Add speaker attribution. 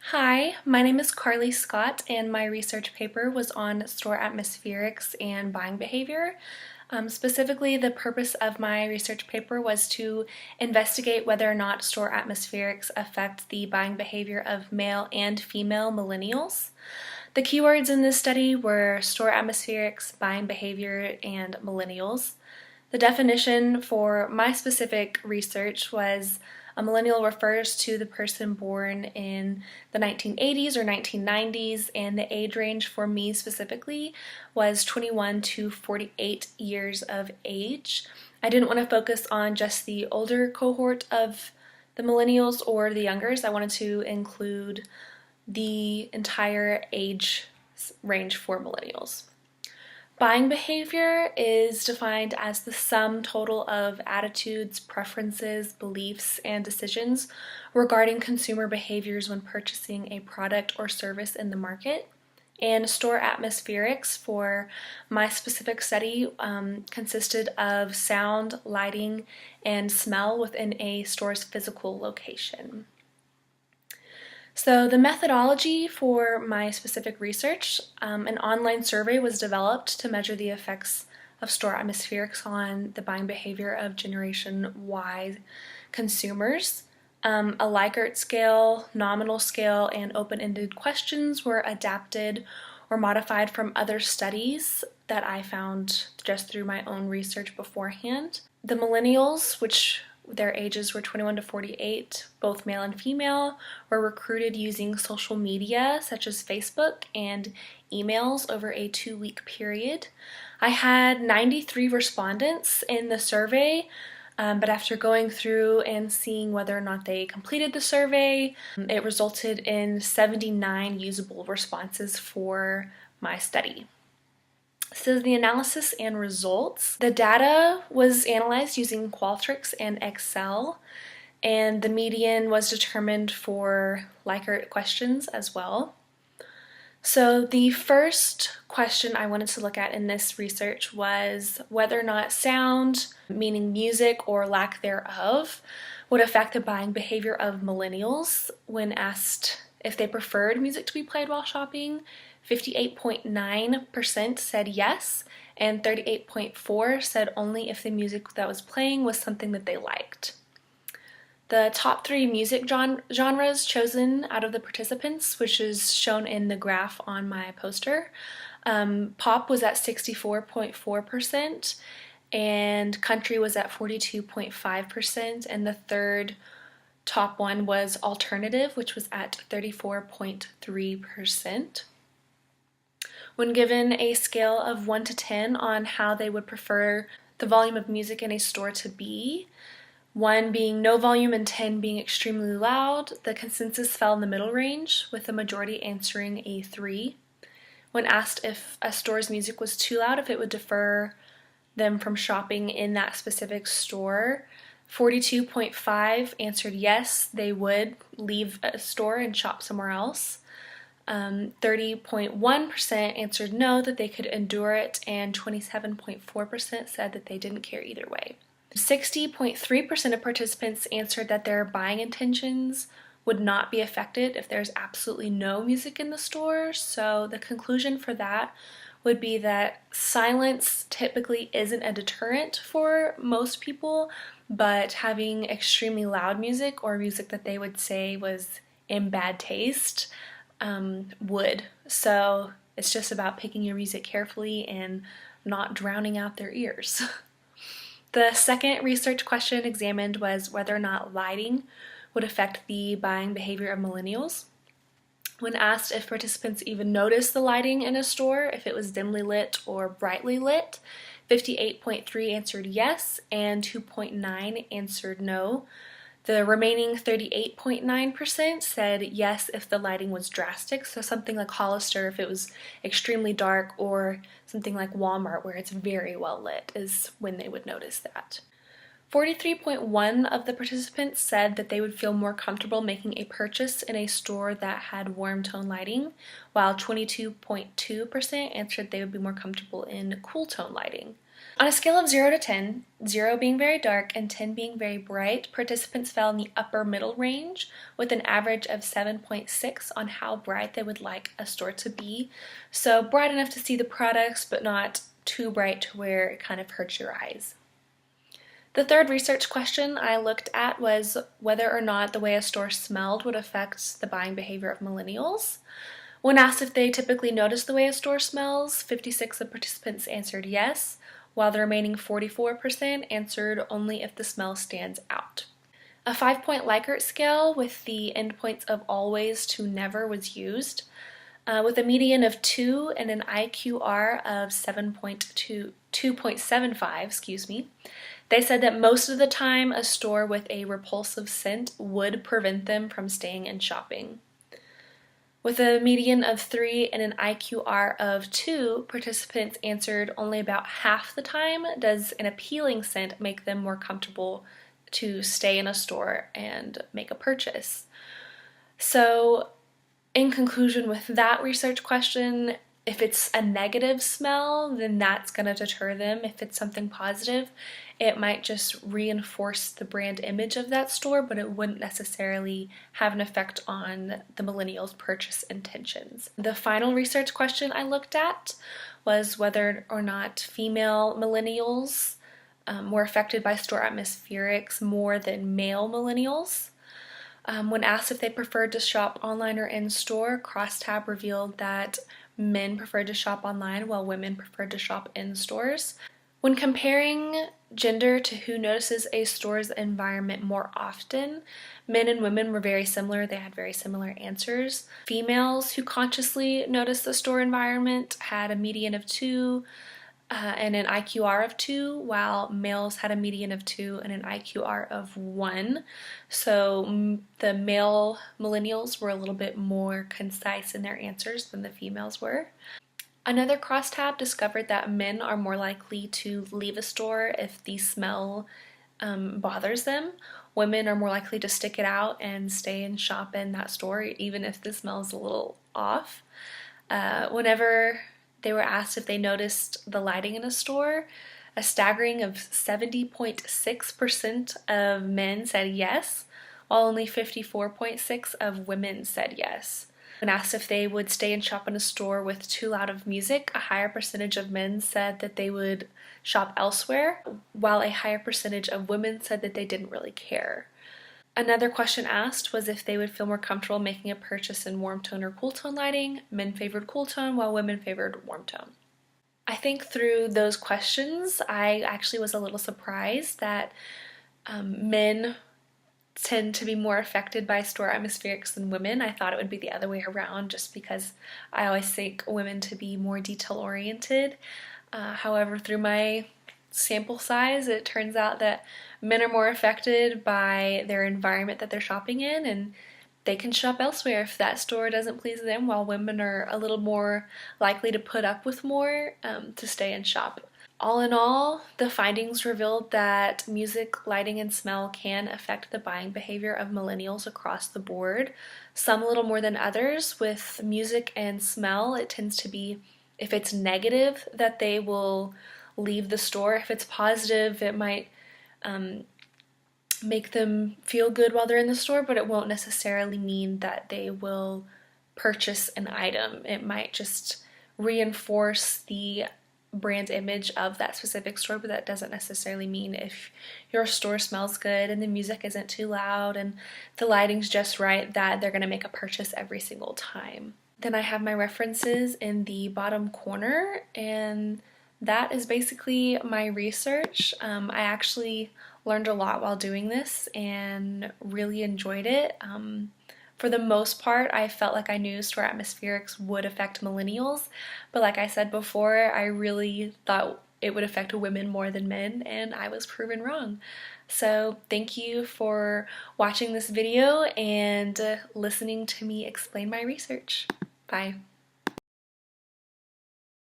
Speaker 1: Hi, my name is Carly Scott, and my research paper was on store atmospherics and buying behavior. Specifically, the purpose of my research paper was to investigate whether or not store atmospherics affect the buying behavior of male and female millennials. The keywords in this study were store atmospherics, buying behavior, and millennials. The definition for my specific research was a millennial refers to the person born in the 1980s or 1990s, and the age range for me specifically was 21 to 48 years of age. I didn't want to focus on just the older cohort of the millennials or the youngers. I wanted to include the entire age range for millennials. Buying behavior is defined as the sum total of attitudes, preferences, beliefs, and decisions regarding consumer behaviors when purchasing a product or service in the market. And store atmospherics for my specific study consisted of sound, lighting, and smell within a store's physical location. So the methodology for my specific research, an online survey was developed to measure the effects of store atmospherics on the buying behavior of Generation Y consumers. A Likert scale, nominal scale, and open-ended questions were adapted or modified from other studies that I found just through my own research beforehand. The millennials, which their ages were 21 to 48, both male and female, were recruited using social media such as Facebook and emails over a 2-week period. I had 93 respondents in the survey, but after going through and seeing whether or not they completed the survey, it resulted in 79 usable responses for my study. So the analysis and results. The data was analyzed using Qualtrics and Excel, and the median was determined for Likert questions as well. So the first question I wanted to look at in this research was whether or not sound, meaning music or lack thereof, would affect the buying behavior of millennials. When asked if they preferred music to be played while shopping, 58.9% said yes, and 38.4% said only if the music that was playing was something that they liked. The top 3 music genres chosen out of the participants, which is shown in the graph on my poster, pop was at 64.4%, and country was at 42.5%, and the third top one was alternative, which was at 34.3%. When given a scale of 1 to 10 on how they would prefer the volume of music in a store to be, 1 being no volume and 10 being extremely loud, the consensus fell in the middle range, with the majority answering a 3. When asked if a store's music was too loud, if it would defer them from shopping in that specific store, 42.5% answered yes, they would leave a store and shop somewhere else. 30.1% answered no, that they could endure it, and 27.4% said that they didn't care either way. 60.3% of participants answered that their buying intentions would not be affected if there's absolutely no music in the store. So the conclusion for that would be that silence typically isn't a deterrent for most people, but having extremely loud music or music that they would say was in bad taste would. So it's just about picking your music carefully and not drowning out their ears. The second research question examined was whether or not lighting would affect the buying behavior of millennials. When asked if participants even noticed the lighting in a store, if it was dimly lit or brightly lit, 58.3% answered yes and 2.9% answered no. The remaining 38.9% said yes if the lighting was drastic, so something like Hollister if it was extremely dark, or something like Walmart where it's very well lit is when they would notice that. 43.1% of the participants said that they would feel more comfortable making a purchase in a store that had warm tone lighting, while 22.2% answered they would be more comfortable in cool tone lighting. On a scale of 0 to 10, 0 being very dark and 10 being very bright, participants fell in the upper middle range with an average of 7.6 on how bright they would like a store to be. So bright enough to see the products, but not too bright to where it kind of hurts your eyes. The third research question I looked at was whether or not the way a store smelled would affect the buying behavior of millennials. When asked if they typically notice the way a store smells, 56 of participants answered yes, while the remaining 44% answered only if the smell stands out. A 5-point Likert scale with the endpoints of always to never was used, with a median of 2 and an IQR of 2.75, They said that most of the time a store with a repulsive scent would prevent them from staying and shopping. With a median of 3 and an IQR of 2, participants answered only about half the time does an appealing scent make them more comfortable to stay in a store and make a purchase. So, in conclusion with that research question, if it's a negative smell, then that's going to deter them. If it's something positive, it might just reinforce the brand image of that store, but it wouldn't necessarily have an effect on the millennials' purchase intentions. The final research question I looked at was whether or not female millennials were affected by store atmospherics more than male millennials. When asked if they preferred to shop online or in-store, Crosstab revealed that men preferred to shop online while women preferred to shop in stores. When comparing gender to who notices a store's environment more often, men and women were very similar. They had very similar answers. Females who consciously noticed the store environment had a median of 2 and an IQR of 2, while males had a median of 2 and an IQR of 1. So the male millennials were a little bit more concise in their answers than the females were. Another crosstab discovered that men are more likely to leave a store if the smell bothers them. Women are more likely to stick it out and stay and shop in that store even if the smell is a little off. Whenever they were asked if they noticed the lighting in a store, a staggering of 70.6% of men said yes, while only 54.6% of women said yes. When asked if they would stay and shop in a store with too loud of music, a higher percentage of men said that they would shop elsewhere, while a higher percentage of women said that they didn't really care. Another question asked was if they would feel more comfortable making a purchase in warm tone or cool tone lighting. Men favored cool tone while women favored warm tone. I think through those questions, I actually was a little surprised that men tend to be more affected by store atmospherics than women. I thought it would be the other way around just because I always think women to be more detail oriented. However, through my sample size, it turns out that men are more affected by their environment that they're shopping in, and they can shop elsewhere if that store doesn't please them, while women are a little more likely to put up with more to stay and shop. All in all, the findings revealed that music, lighting, and smell can affect the buying behavior of millennials across the board, some a little more than others. With music and smell, it tends to be, if it's negative, that they will leave the store. If it's positive, it might make them feel good while they're in the store, but it won't necessarily mean that they will purchase an item. It might just reinforce the brand image of that specific store, but that doesn't necessarily mean if your store smells good and the music isn't too loud and the lighting's just right that they're going to make a purchase every single time. Then I have my references in the bottom corner, and that is basically my research. I actually learned a lot while doing this and really enjoyed it. For the most part, I felt like I knew store atmospherics would affect millennials, but like I said before, I really thought it would affect women more than men, and I was proven wrong. So thank you for watching this video and listening to me explain my research. Bye.